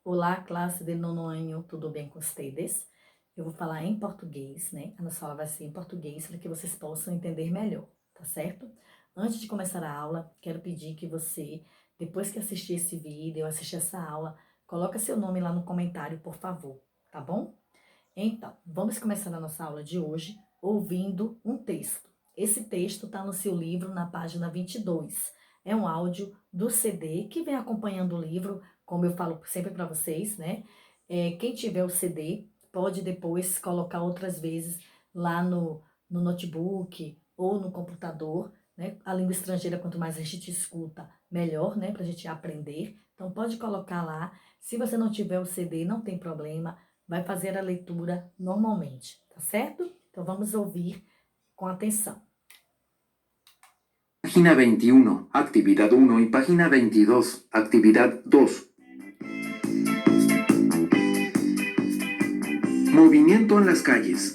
Olá, classe de nono ano, tudo bem com vocês? Eu vou falar em português, né? A nossa aula vai ser em português para que vocês possam entender melhor, tá certo? Antes de começar a aula, quero pedir que você, depois que assistir esse vídeo, assistir essa aula, coloque seu nome lá no comentário, por favor, tá bom? Então, vamos começar a nossa aula de hoje ouvindo um texto. Esse texto está no seu livro, na página 22. É um áudio do CD que vem acompanhando o livro, como eu falo sempre para vocês, né? Quem tiver o CD pode depois colocar outras vezes lá no notebook ou no computador, né? A língua estrangeira, quanto mais a gente escuta, melhor, né? Para a gente aprender. Então, pode colocar lá. Se você não tiver o CD, não tem problema, vai fazer a leitura normalmente, tá certo? Então vamos ouvir com atenção. Página 21, actividad 1 y página 22, actividad 2. Movimiento en las calles.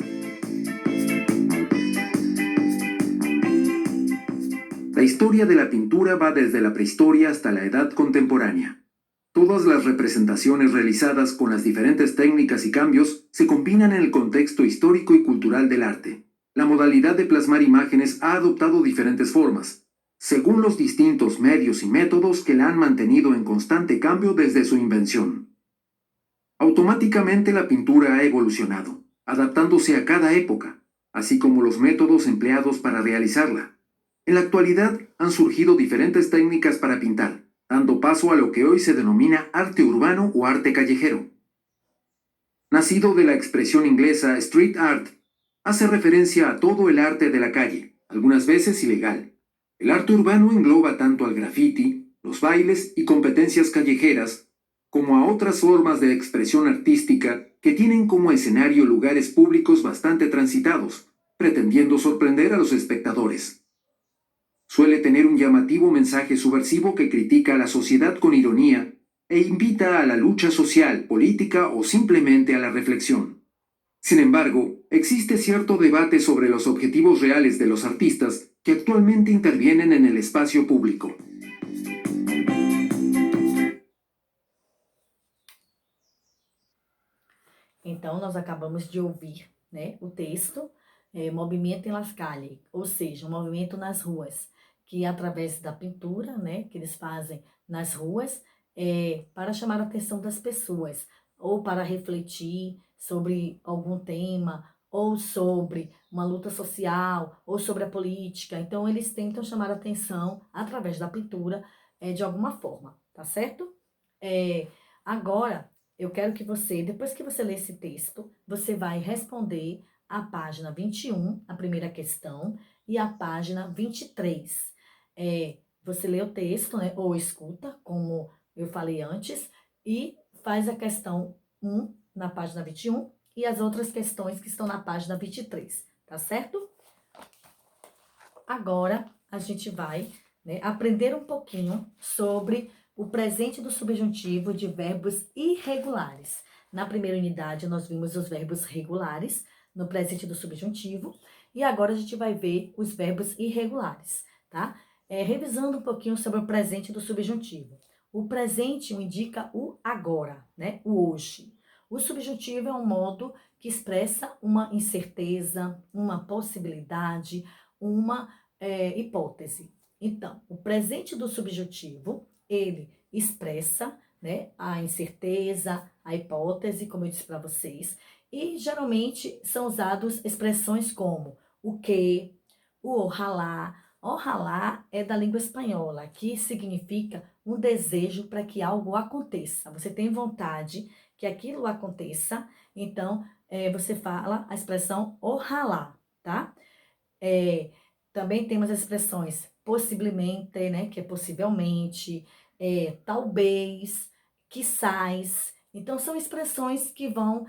La historia de la pintura va desde la prehistoria hasta la edad contemporánea. Todas las representaciones realizadas con las diferentes técnicas y cambios se combinan en el contexto histórico y cultural del arte. La modalidad de plasmar imágenes ha adoptado diferentes formas, según los distintos medios y métodos que la han mantenido en constante cambio desde su invención. Automáticamente la pintura ha evolucionado, adaptándose a cada época, así como los métodos empleados para realizarla. En la actualidad han surgido diferentes técnicas para pintar, dando paso a lo que hoy se denomina arte urbano o arte callejero. Nacido de la expresión inglesa street art, hace referencia a todo el arte de la calle, algunas veces ilegal. El arte urbano engloba tanto al graffiti, los bailes y competencias callejeras, como a otras formas de expresión artística que tienen como escenario lugares públicos bastante transitados, pretendiendo sorprender a los espectadores. Suele tener un llamativo mensaje subversivo que critica a la sociedad con ironía e invita a la lucha social, política o simplemente a la reflexión. Sin embargo, existe cierto debate sobre los objetivos reales de los artistas que actualmente intervienen en el espacio público. Então, nós acabamos de ouvir, né, o texto Movimento em las calles, ou seja, um movimento nas ruas, que através da pintura, né, que eles fazem nas ruas, para chamar a atenção das pessoas, ou para refletir sobre algum tema, ou sobre uma luta social, ou sobre a política. Então, eles tentam chamar a atenção através da pintura de alguma forma, tá certo? Agora, eu quero que você, depois que você ler esse texto, você vai responder a página 21, a primeira questão, e a página 23. Você lê o texto, né, ou escuta, como eu falei antes, e faz a questão 1 na página 21 e as outras questões que estão na página 23, tá certo? Agora, a gente vai, né, aprender um pouquinho sobre o presente do subjuntivo de verbos irregulares. Na primeira unidade, nós vimos os verbos regulares no presente do subjuntivo, e agora a gente vai ver os verbos irregulares, tá? Revisando um pouquinho sobre o presente do subjuntivo. O presente indica o agora, né? O hoje. O subjuntivo é um modo que expressa uma incerteza, uma possibilidade, uma hipótese. Então, o presente do subjuntivo, ele expressa, né, a incerteza, a hipótese, como eu disse para vocês, e geralmente são usadas expressões como o que, o ojalá. Ojalá é da língua espanhola, que significa um desejo para que algo aconteça. Você tem vontade que aquilo aconteça, então você fala a expressão ojalá, tá? Também temos as expressões possivelmente, né, que é possivelmente, talvez, quizás. Então, são expressões que vão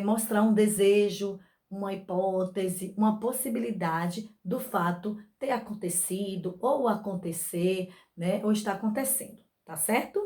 mostrar um desejo, uma hipótese, uma possibilidade do fato ter acontecido, ou acontecer, né, ou está acontecendo, tá certo?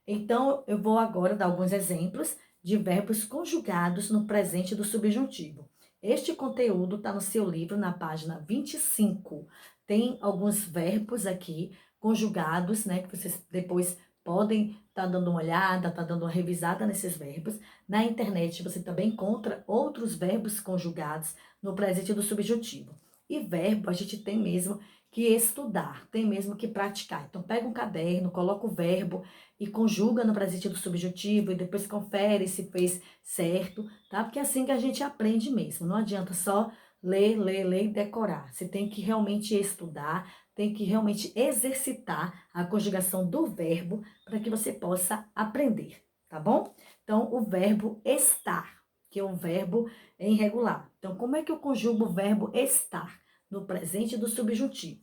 Então, eu vou agora dar alguns exemplos de verbos conjugados no presente do subjuntivo. Este conteúdo está no seu livro, na página 25. Tem alguns verbos aqui conjugados, né, que vocês depois podem estar dando uma olhada, estar dando uma revisada nesses verbos. Na internet você também encontra outros verbos conjugados no presente do subjuntivo. E verbo a gente tem mesmo que estudar, tem mesmo que praticar. Então pega um caderno, coloca o verbo e conjuga no presente do subjuntivo e depois confere se fez certo, tá? Porque é assim que a gente aprende mesmo. Não adianta só ler, ler, ler e decorar. Você tem que realmente estudar, tem que realmente exercitar a conjugação do verbo para que você possa aprender, tá bom? Então, o verbo estar, que é um verbo irregular. Então, como é que eu conjugo o verbo estar no presente do subjuntivo?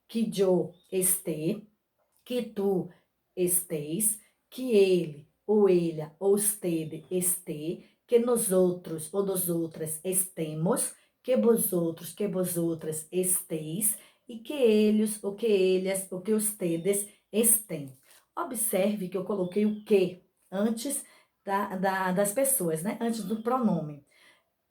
Que eu esté, que tu estés, que ele, ou ela, ou estede, este, que nós outros ou nós outras estemos, que vos outras esteis, e que eles, ou que eles, ou que ustedes estem. Observe que eu coloquei o que antes das pessoas, né? Antes do pronome.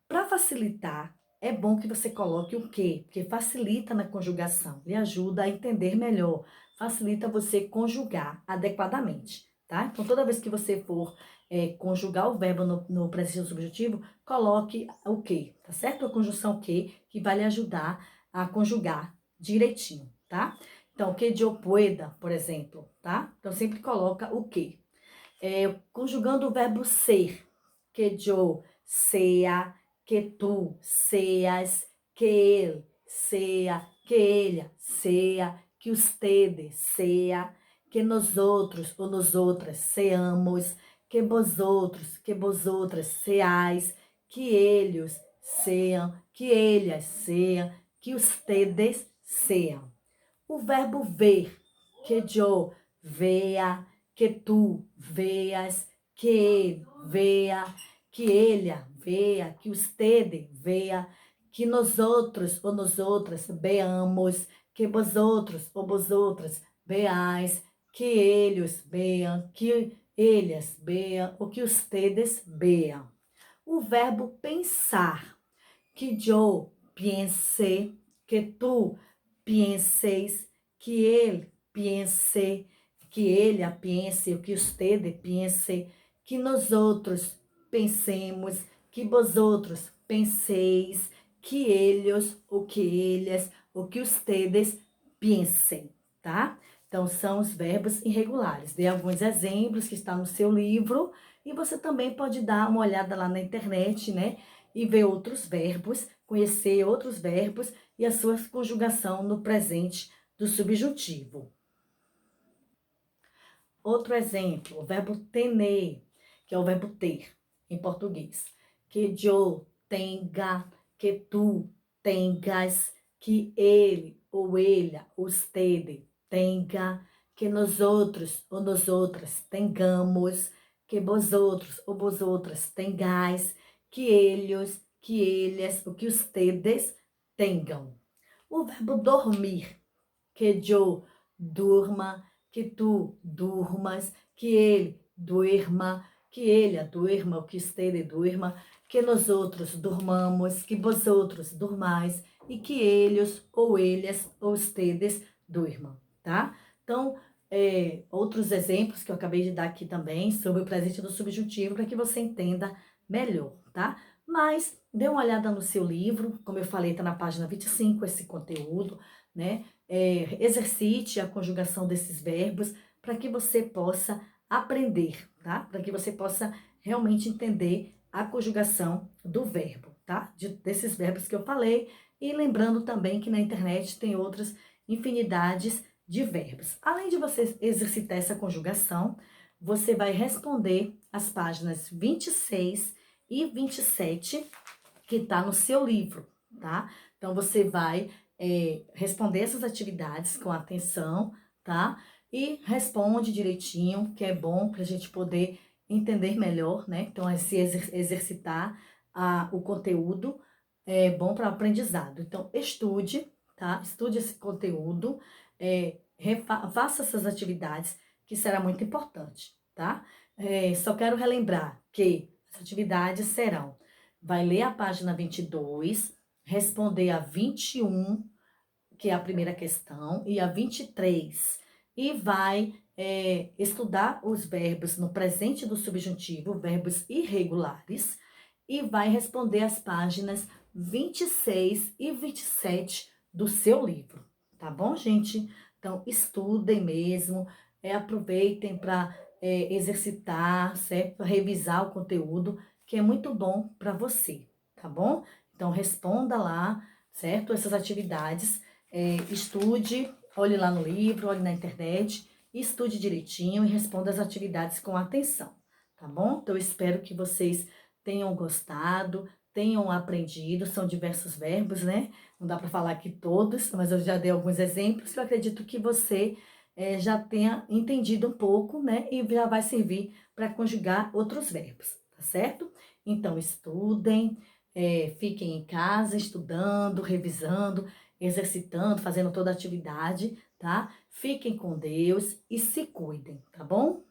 Para facilitar, é bom que você coloque o que, porque facilita na conjugação, lhe ajuda a entender melhor, facilita você conjugar adequadamente, tá? Então, toda vez que você for conjugar o verbo no presente subjuntivo, coloque o que, tá certo? A conjunção que vai lhe ajudar a conjugar direitinho, tá? Então, que eu pueda, por exemplo, tá? Então, sempre coloca o que. Conjugando o verbo ser, que eu sea, que tu seas, que ele sea, que ella sea, que usted sea, que nós outros ou nós outras seamos, que vos outras seais, que eles sejam, que ellas sejam, que ustedes sejam. O verbo ver, que eu vea, que tu veas, que ele vea, que ella vea, que usted vea, que nós outros ou nós outras veamos, que vosotros ou vosotras veais, que eles veam, que ellas veam, ou que ustedes veam. O verbo pensar, que eu pense, que tu penseis, que ele pense, que ele pense, o que usted pense, que nós outros pensemos, que vós outros penseis, que eles, o que eles, o que ustedes pensem, tá? Então, são os verbos irregulares. Dei alguns exemplos que estão no seu livro e você também pode dar uma olhada lá na internet, né? E ver outros verbos, conhecer outros verbos e a sua conjugação no presente do subjuntivo. Outro exemplo, o verbo tener, que é o verbo ter em português. Que eu tenha, que tu tenhas, que ele ou ela, usted tenha, que nós outros ou nós outras tenhamos, que vós outros ou vós outras tenhais, que eles, que eles, o que ustedes tenham. O verbo dormir, que eu durma, que tu durmas, que ele durma, que ele durma, o que estende durma, que nós outros durmamos, que vós outros durmais, e que eles ou eles ou ustedes durmam, tá? Então, outros exemplos que eu acabei de dar aqui também sobre o presente do subjuntivo para que você entenda melhor, tá? Mas dê uma olhada no seu livro, como eu falei, está na página 25 esse conteúdo, né? Exercite a conjugação desses verbos para que você possa aprender, tá? Para que você possa realmente entender a conjugação do verbo, tá? Desses verbos que eu falei. E lembrando também que na internet tem outras infinidades de verbos. Além de você exercitar essa conjugação, você vai responder as páginas 26 e 27 que está no seu livro, tá? Então, você vai responder essas atividades com atenção, tá? E responde direitinho, que é bom para a gente poder entender melhor, né? Então, é se exercitar o conteúdo é bom para o aprendizado. Então, estude, tá? Estude esse conteúdo, faça essas atividades, que será muito importante, tá? Só quero relembrar que as atividades serão: vai ler a página 22, responder a 21, que é a primeira questão, e a 23. E vai estudar os verbos no presente do subjuntivo, verbos irregulares, e vai responder as páginas 26 e 27 do seu livro, tá bom, gente? Então, estudem mesmo, aproveitem para exercitar, certo? Revisar o conteúdo, que é muito bom para você, tá bom? Então, responda lá, certo? Essas atividades, estude, olhe lá no livro, olhe na internet, estude direitinho e responda as atividades com atenção, tá bom? Então, eu espero que vocês tenham gostado, tenham aprendido, são diversos verbos, né? Não dá para falar aqui todos, mas eu já dei alguns exemplos, eu acredito que você já tenha entendido um pouco, né? E já vai servir para conjugar outros verbos, tá certo? Então, estudem, fiquem em casa estudando, revisando, exercitando, fazendo toda a atividade, tá? Fiquem com Deus e se cuidem, tá bom?